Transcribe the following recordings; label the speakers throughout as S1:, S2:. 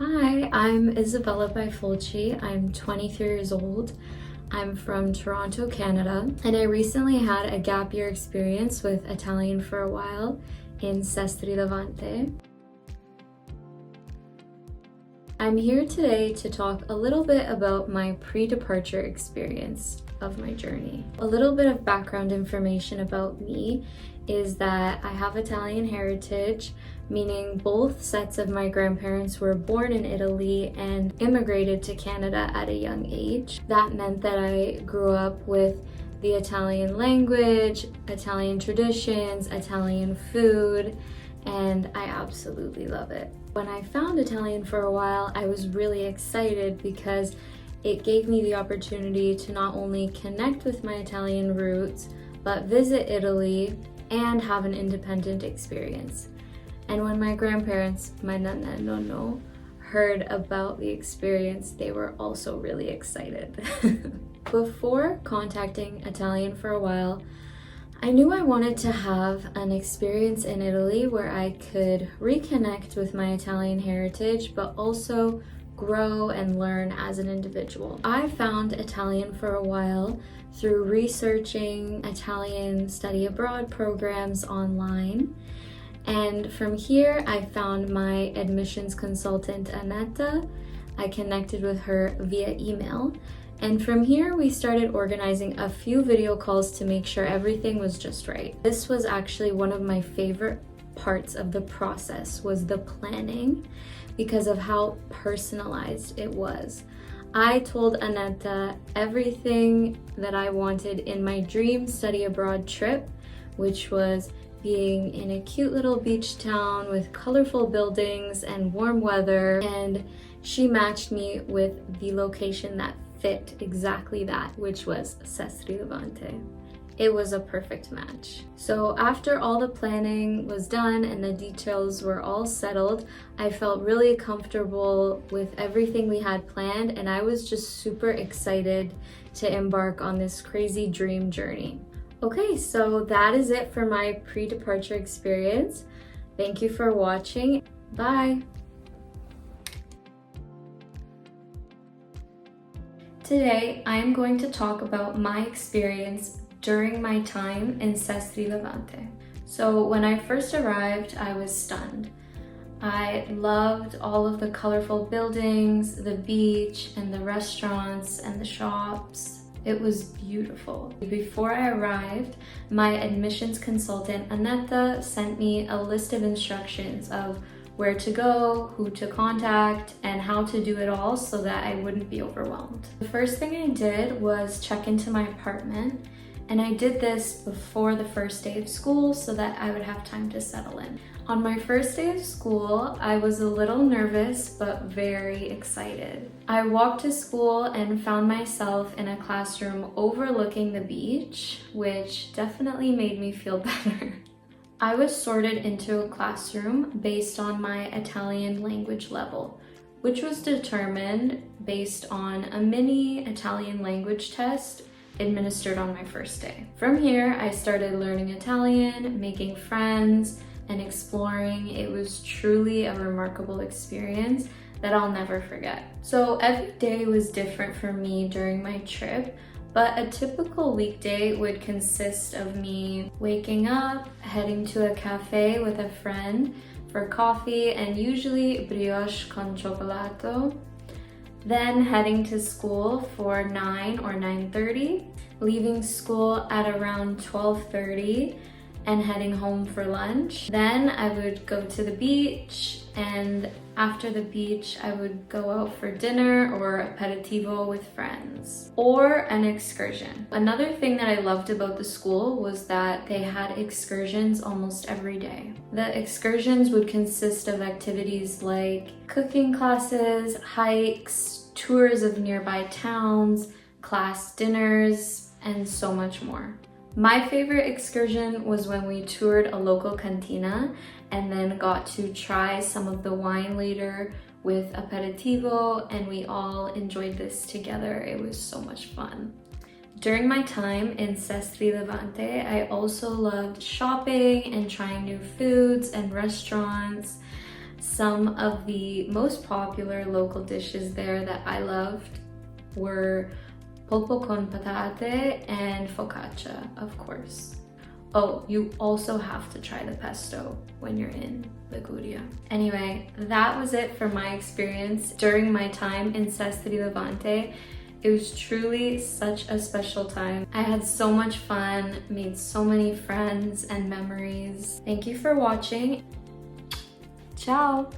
S1: Hi, I'm Isabella by Fulci. I'm 23 years old. I'm from Toronto, Canada, and I recently had a gap year experience with Italian for a while in Sestri Levante. I'm here today to talk a little bit about my pre-departure experience of my journey. A little bit of background information about me is that I have Italian heritage, meaning both sets of my grandparents were born in Italy and immigrated to Canada at a young age. That meant that I grew up with the Italian language, Italian traditions, Italian food, and I absolutely love it. When I found Italian for a while, I was really excited because it gave me the opportunity to not only connect with my Italian roots, but visit Italy and have an independent experience. And when my grandparents, my nonna and nonno, heard about the experience, they were also really excited. Before contacting Italian for a while, I knew I wanted to have an experience in Italy where I could reconnect with my Italian heritage, but also grow and learn as an individual. I found Italian for a while through researching Italian study abroad programs online. And from here, I found my admissions consultant, Annetta. I connected with her via email. And from here, we started organizing a few video calls to make sure everything was just right. This was actually one of my favorite parts of the process, was the planning, because of how personalized it was. I told Annetta everything that I wanted in my dream study abroad trip, which was being in a cute little beach town with colorful buildings and warm weather, and she matched me with the location that fit exactly that, which was Sestri Levante. It was a perfect match. So after all the planning was done and the details were all settled, I felt really comfortable with everything we had planned, and I was just super excited to embark on this crazy dream journey. Okay, so that is it for my pre-departure experience. Thank you for watching. Bye! Today, I am going to talk about my experience during my time in Sestri Levante. So when I first arrived, I was stunned. I loved all of the colorful buildings, the beach, and the restaurants and the shops. It was beautiful. Before I arrived, my admissions consultant, Annetta, sent me a list of instructions of where to go, who to contact, and how to do it all so that I wouldn't be overwhelmed. The first thing I did was check into my apartment, and I did this before the first day of school so that I would have time to settle in. On my first day of school, I was a little nervous but very excited. I walked to school and found myself in a classroom overlooking the beach, which definitely made me feel better. I was sorted into a classroom based on my Italian language level, which was determined based on a mini Italian language test administered on my first day. From here, I started learning Italian, making friends, and exploring. It was truly a remarkable experience that I'll never forget. So every day was different for me during my trip, but a typical weekday would consist of me waking up, heading to a cafe with a friend for coffee and usually brioche con cioccolato, then heading to school for 9 or 9:30, leaving school at around 12:30, and heading home for lunch. Then I would go to the beach, and after the beach, I would go out for dinner or aperitivo with friends, or an excursion. Another thing that I loved about the school was that they had excursions almost every day. The excursions would consist of activities like cooking classes, hikes, tours of nearby towns, class dinners, and so much more. My favorite excursion was when we toured a local cantina and then got to try some of the wine later with aperitivo, and we all enjoyed this together. It was so much fun. During my time in Sestri Levante, I also loved shopping and trying new foods and restaurants. Some of the most popular local dishes there that I loved were polpo con patate and focaccia, of course. Oh, you also have to try the pesto when you're in Liguria. Anyway, that was it for my experience during my time in Sestri Levante. It was truly such a special time. I had so much fun, made so many friends and memories. Thank you for watching. Ciao!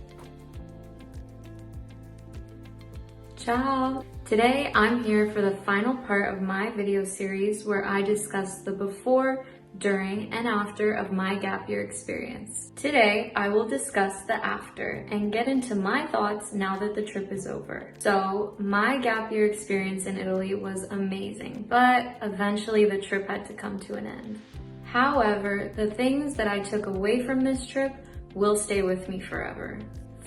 S1: Ciao! Today I'm here for the final part of my video series where I discuss the before, during, and after of my gap year experience. Today, I will discuss the after and get into my thoughts now that the trip is over. So, my gap year experience in Italy was amazing, but eventually the trip had to come to an end. However, the things that I took away from this trip will stay with me forever.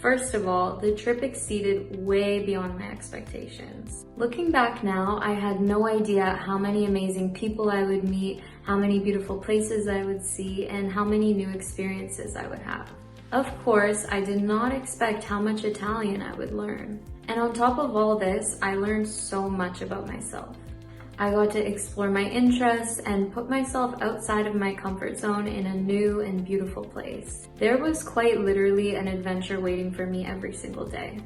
S1: First of all, the trip exceeded way beyond my expectations. Looking back now, I had no idea how many amazing people I would meet, how many beautiful places I would see, and how many new experiences I would have. Of course, I did not expect how much Italian I would learn. And on top of all this, I learned so much about myself. I got to explore my interests and put myself outside of my comfort zone in a new and beautiful place. There was quite literally an adventure waiting for me every single day.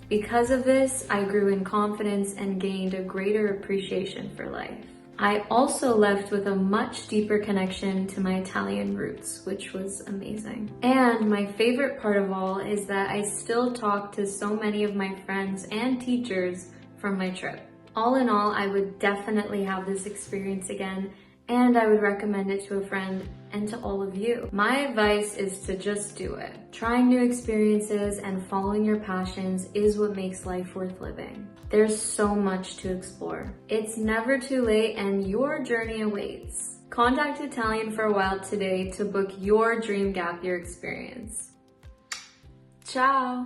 S1: Because of this, I grew in confidence and gained a greater appreciation for life. I also left with a much deeper connection to my Italian roots, which was amazing. And my favorite part of all is that I still talk to so many of my friends and teachers from my trip. All in all, I would definitely have this experience again, and I would recommend it to a friend and to all of you. My advice is to just do it. Trying new experiences and following your passions is what makes life worth living. There's so much to explore. It's never too late and your journey awaits. Contact Italianforawhile today to book your dream gap year experience. Ciao!